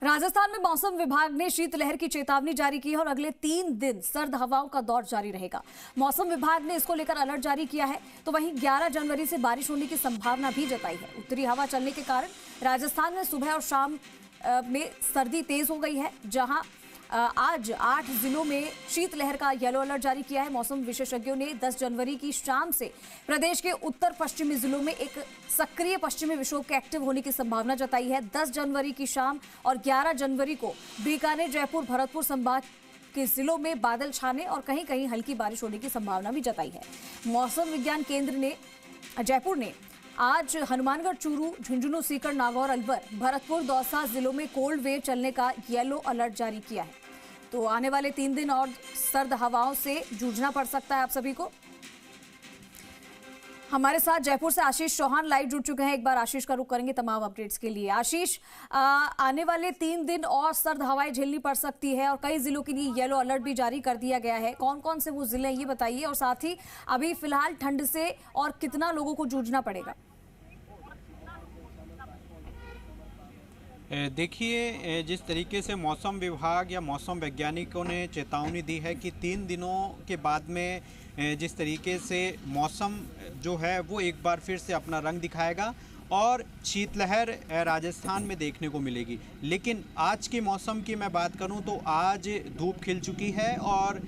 राजस्थान में मौसम विभाग ने शीतलहर की चेतावनी जारी की है और अगले 3 दिन सर्द हवाओं का दौर जारी रहेगा। मौसम विभाग ने इसको लेकर अलर्ट जारी किया है। तो वहीं 11 जनवरी से बारिश होने की संभावना भी जताई है। उत्तरी हवा चलने के कारण राजस्थान में सुबह और शाम में सर्दी तेज हो गई है। जहां आज 8 जिलों में शीतलहर का येलो अलर्ट जारी किया है। मौसम विशेषज्ञों ने 10 जनवरी की शाम से प्रदेश के उत्तर पश्चिमी जिलों में एक सक्रिय पश्चिमी विक्षोभ के एक्टिव होने की संभावना जताई है। 10 जनवरी की शाम और 11 जनवरी को बीकानेर, जयपुर, भरतपुर संभाग के जिलों में बादल छाने और कहीं कहीं हल्की बारिश होने की संभावना भी जताई है। मौसम विज्ञान केंद्र ने जयपुर ने आज हनुमानगढ़, चूरू, झुंझुनू, सीकर, नागौर, अलवर, भरतपुर, दौसा जिलों में कोल्ड वेव चलने का येलो अलर्ट जारी किया है। तो आने वाले 3 दिन और सर्द हवाओं से जूझना पड़ सकता है आप सभी को। हमारे साथ जयपुर से आशीष चौहान लाइव जुड़ चुके हैं। एक बार आशीष का रुख करेंगे तमाम अपडेट्स के लिए। आशीष, आने वाले 3 दिन और सर्द हवाएं झेलनी पड़ सकती है और कई जिलों के लिए येलो अलर्ट भी जारी कर दिया गया है। कौन कौन से वो जिले हैं ये बताइए, और साथ ही अभी फिलहाल ठंड से और कितना लोगों को जूझना पड़ेगा। देखिए, जिस तरीके से मौसम विभाग या मौसम वैज्ञानिकों ने चेतावनी दी है कि 3 दिनों के बाद में जिस तरीके से मौसम जो है वो एक बार फिर से अपना रंग दिखाएगा और शीतलहर राजस्थान में देखने को मिलेगी। लेकिन आज के मौसम की मैं बात करूं तो आज धूप खिल चुकी है और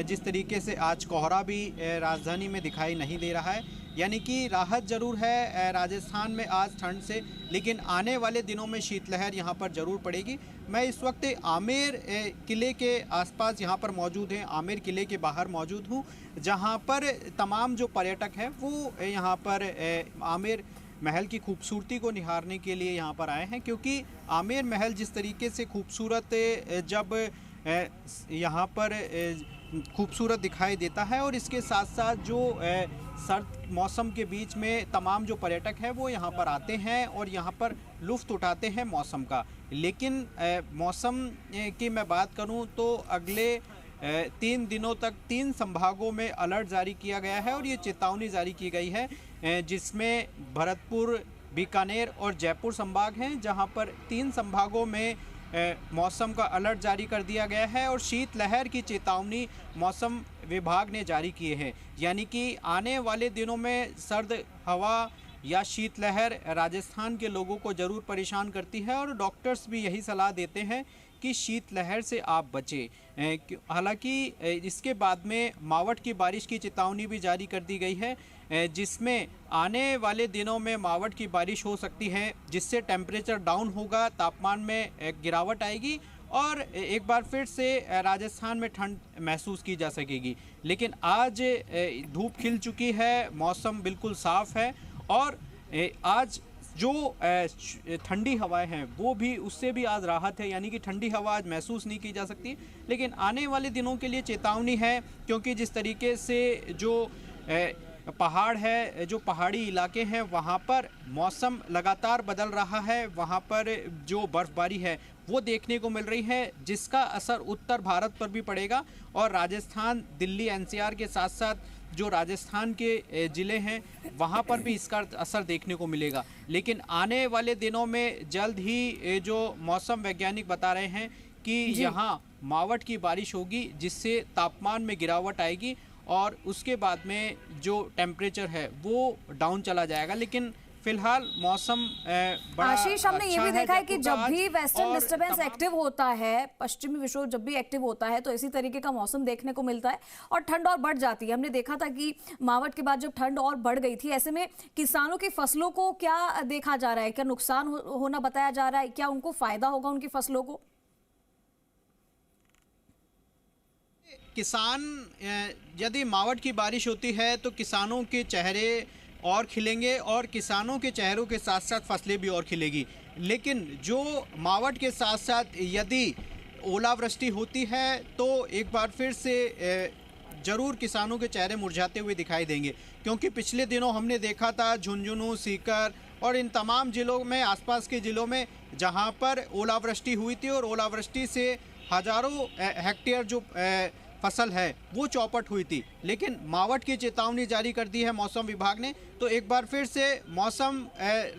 जिस तरीके से आज कोहरा भी राजधानी में दिखाई नहीं दे रहा है, यानी कि राहत ज़रूर है राजस्थान में आज ठंड से। लेकिन आने वाले दिनों में शीतलहर यहाँ पर ज़रूर पड़ेगी। मैं इस वक्त आमेर किले के आसपास यहाँ पर मौजूद हैं, आमेर किले के बाहर मौजूद हूँ, जहाँ पर तमाम जो पर्यटक हैं वो यहाँ पर आमेर महल की खूबसूरती को निहारने के लिए यहाँ पर आए हैं। क्योंकि आमेर महल जिस तरीके से खूबसूरत जब यहाँ पर खूबसूरत दिखाई देता है और इसके साथ साथ जो सर्द मौसम के बीच में तमाम जो पर्यटक हैं वो यहाँ पर आते हैं और यहाँ पर लुत्फ़ उठाते हैं मौसम का। लेकिन मौसम की मैं बात करूँ तो अगले 3 दिनों तक 3 संभागों में अलर्ट जारी किया गया है और ये चेतावनी जारी की गई है, जिसमें भरतपुर, बीकानेर और जयपुर संभाग हैं, जहां पर 3 संभागों में मौसम का अलर्ट जारी कर दिया गया है और शीतलहर की चेतावनी मौसम विभाग ने जारी की है। यानी कि आने वाले दिनों में सर्द हवा या शीतलहर राजस्थान के लोगों को ज़रूर परेशान करती है और डॉक्टर्स भी यही सलाह देते हैं कि शीतलहर से आप बचें। हालांकि इसके बाद में मावठ की बारिश की चेतावनी भी जारी कर दी गई है, जिसमें आने वाले दिनों में मावठ की बारिश हो सकती है, जिससे टेम्परेचर डाउन होगा, तापमान में गिरावट आएगी और एक बार फिर से राजस्थान में ठंड महसूस की जा सकेगी। लेकिन आज धूप खिल चुकी है, मौसम बिल्कुल साफ़ है और आज जो ठंडी हवाएं हैं वो भी, उससे भी आज राहत है। यानी कि ठंडी हवा आज महसूस नहीं की जा सकती। लेकिन आने वाले दिनों के लिए चेतावनी है, क्योंकि जिस तरीके से जो पहाड़ है, जो पहाड़ी इलाके हैं, वहाँ पर मौसम लगातार बदल रहा है। वहाँ पर जो बर्फ़बारी है वो देखने को मिल रही है, जिसका असर उत्तर भारत पर भी पड़ेगा और राजस्थान, दिल्ली, एनसीआर के साथ साथ जो राजस्थान के ज़िले हैं वहाँ पर भी इसका असर देखने को मिलेगा। लेकिन आने वाले दिनों में जल्द ही जो मौसम वैज्ञानिक बता रहे हैं कि यहाँ मावठ की बारिश होगी, जिससे तापमान में गिरावट आएगी और उसके बाद में जो टेम्परेचर है वो डाउन चला जाएगा। लेकिन फिलहाल मौसम बड़ा आशीष, हमने ये भी देखा है कि जब भी वेस्टर्न डिस्टर्बेंस एक्टिव होता है, पश्चिमी विक्षोभ जब भी एक्टिव होता है, तो इसी तरीके का मौसम देखने को मिलता है और ठंड और बढ़ जाती है। हमने देखा था कि मावठ के बाद जब ठंड और बढ़ गई थी, ऐसे में किसानों की फसलों को क्या देखा जा रहा है? क्या नुकसान होना बताया जा रहा है? क्या उनको फायदा होगा उनकी फसलों को? किसान, यदि मावठ की बारिश होती है तो किसानों के चेहरे और खिलेंगे और किसानों के चेहरों के साथ साथ फसलें भी और खिलेगी। लेकिन जो मावठ के साथ साथ यदि ओलावृष्टि होती है तो एक बार फिर से ज़रूर किसानों के चेहरे मुरझाते हुए दिखाई देंगे। क्योंकि पिछले दिनों हमने देखा था झुंझुनू, सीकर और इन तमाम ज़िलों में, आसपास के ज़िलों में, जहां पर ओलावृष्टि हुई थी और ओलावृष्टि से हज़ारों हेक्टेयर जो फसल है वो चौपट हुई थी। लेकिन मावठ की चेतावनी जारी कर दी है मौसम विभाग ने, तो एक बार फिर से मौसम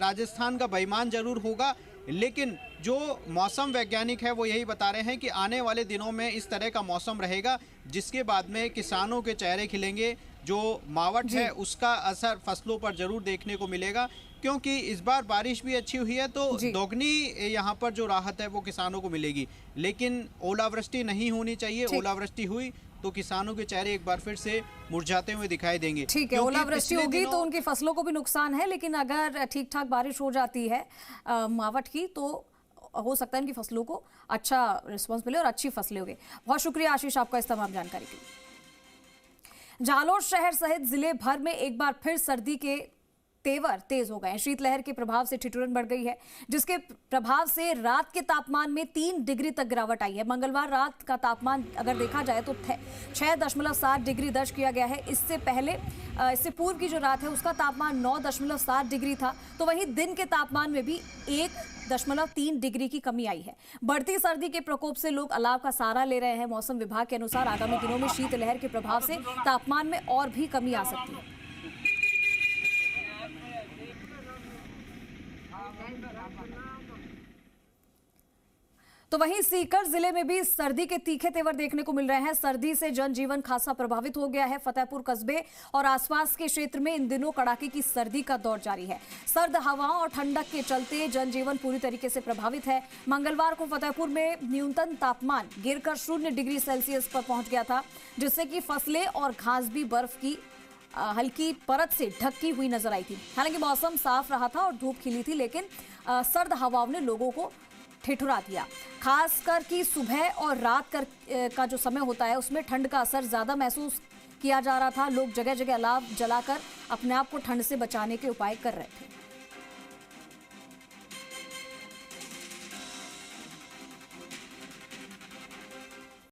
राजस्थान का बेईमान जरूर होगा, लेकिन जो मौसम वैज्ञानिक है वो यही बता रहे हैं कि आने वाले दिनों में इस तरह का मौसम रहेगा, जिसके बाद में किसानों के चेहरे खिलेंगे। जो मावठ है उसका असर फसलों पर जरूर देखने को मिलेगा, क्योंकि इस बार बारिश भी अच्छी हुई है तो दोगुनी यहाँ पर जो राहत है वो किसानों को मिलेगी। लेकिन ओलावृष्टि नहीं होनी चाहिए। ओलावृष्टि हुई तो किसानों के चेहरे एक बार फिर से मुरझाते हुए दिखाई देंगे। ठीक है, ओलावृष्टि होगी तो उनकी फसलों को भी नुकसान है, लेकिन अगर ठीक ठाक बारिश हो जाती है मावठ की तो हो सकता है इनकी फसलों को अच्छा रिस्पांस मिले और अच्छी फसलें होगी। बहुत शुक्रिया आशीष आपका इस तमाम जानकारी के लिए। जालोर शहर सहित जिले भर में एक बार फिर सर्दी के तेवर तेज हो गए। शीतलहर के प्रभाव से ठिठुरन बढ़ गई है, जिसके प्रभाव से रात के तापमान में 3 डिग्री तक गिरावट आई है। मंगलवार रात का तापमान अगर देखा जाए तो 6.7 डिग्री दर्ज किया गया है। इससे पूर्व की जो रात है उसका तापमान 9.7 डिग्री था। तो वहीं दिन के तापमान में भी 1.3 डिग्री की कमी आई है। बढ़ती सर्दी के प्रकोप से लोग अलाव का सहारा ले रहे हैं। मौसम विभाग के अनुसार आगामी दिनों में शीतलहर के प्रभाव से तापमान में और भी कमी आ सकती है। तो वहीं सीकर जिले में भी सर्दी के तीखे तेवर देखने को मिल रहे हैं। सर्दी से जनजीवन खासा प्रभावित हो गया है। फतेहपुर कस्बे और आसपास के क्षेत्र में इन दिनों कड़ाके की सर्दी का दौर जारी है। सर्द हवाओं और ठंडक के चलते जनजीवन पूरी तरीके से प्रभावित है। मंगलवार को फतेहपुर में न्यूनतम तापमान गिरकर 0 डिग्री सेल्सियस पर पहुंच गया था, जिससे कि फसलें और घास भी बर्फ की हल्की परत से ढकी हुई नजर आई थी। हालांकि मौसम साफ रहा था और धूप खिली थी, लेकिन सर्द हवाओं ने लोगों को ठिठुरा दिया। खासकर कि सुबह और रात का जो समय होता है उसमें ठंड का असर ज्यादा महसूस किया जा रहा था। लोग जगह जगह अलाव जलाकर अपने आप को ठंड से बचाने के उपाय कर रहे थे।